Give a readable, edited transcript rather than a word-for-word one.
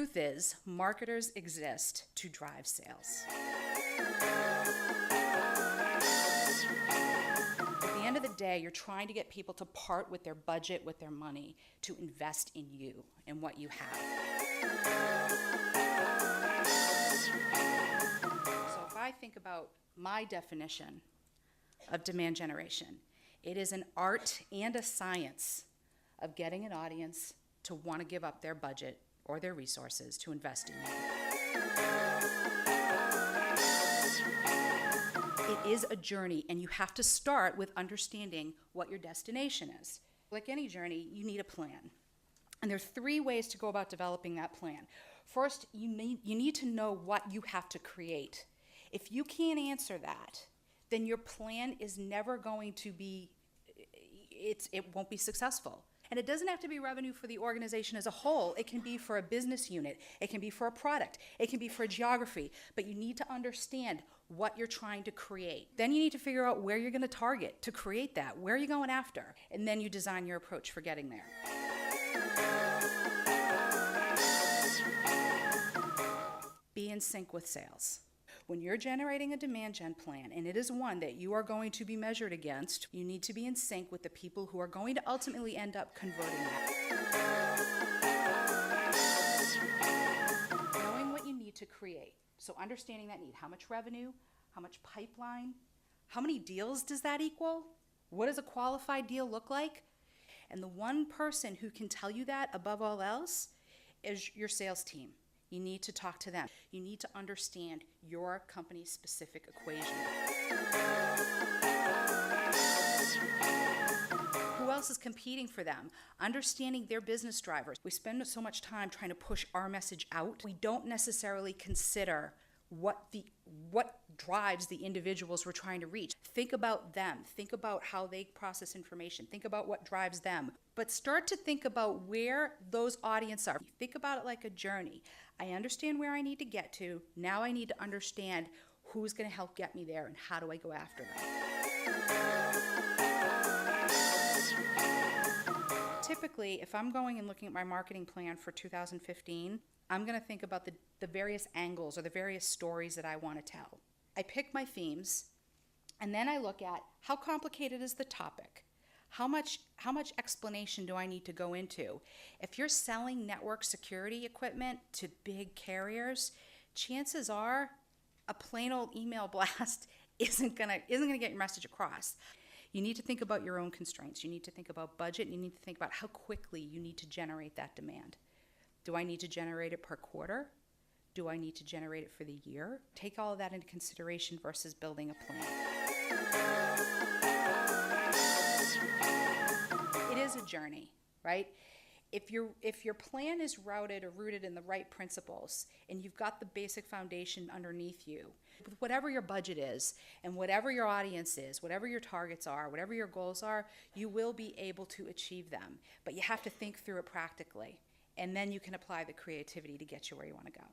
truth is, marketers exist to drive sales. At the end of the day, you're trying to get people to part with their budget, with their money, to invest in you and what you have. So if I think about my definition of demand generation, it is an art and a science of getting an audience to want to give up their budget or their resources to invest in you. It is a journey, and you have to start with understanding what your destination is. Like any journey, you need a plan. And there are 3 ways to go about developing that plan. First, you need to know what you have to create. If you can't answer that, then your plan is never going to be, it won't be successful. And it doesn't have to be revenue for the organization as a whole. It can be for a business unit. It can be for a product. It can be for a geography. But you need to understand what you're trying to create. Then you need to figure out where you're going to target to create that. Where are you going after? And then you design your approach for getting there. Be in sync with sales. When you're generating a demand gen plan, and it is one that you are going to be measured against, you need to be in sync with the people who are going to ultimately end up converting that. Knowing what you need to create. So understanding that need. How much revenue? How much pipeline? How many deals does that equal? What does a qualified deal look like? And the one person who can tell you that above all else is your sales team. You need to talk to them. You need to understand your company's specific equation. Who else is competing for them? Understanding their business drivers. We spend so much time trying to push our message out. We don't necessarily consider what drives the individuals we're trying to reach. Think about them. Think about how they process information. Think about what drives them. But start to think about where those audiences are. Think about it like a journey. I understand where I need to get to. Now I need to understand who's going to help get me there and how do I go after them. Typically, if I'm going and looking at my marketing plan for 2015, I'm going to think about the various angles or the various stories that I want to tell. I pick my themes, and then I look at how complicated is the topic. How much explanation do I need to go into? If you're selling network security equipment to big carriers, chances are a plain old email blast isn't gonna get your message across. You need to think about your own constraints. You need to think about budget. And you need to think about how quickly you need to generate that demand. Do I need to generate it per quarter? Do I need to generate it for the year? Take all of that into consideration versus building a plan. It is a journey, right? If your plan is routed or rooted in the right principles and you've got the basic foundation underneath you, with whatever your budget is and whatever your audience is, whatever your targets are, whatever your goals are, you will be able to achieve them. But you have to think through it practically. And then you can apply the creativity to get you where you want to go.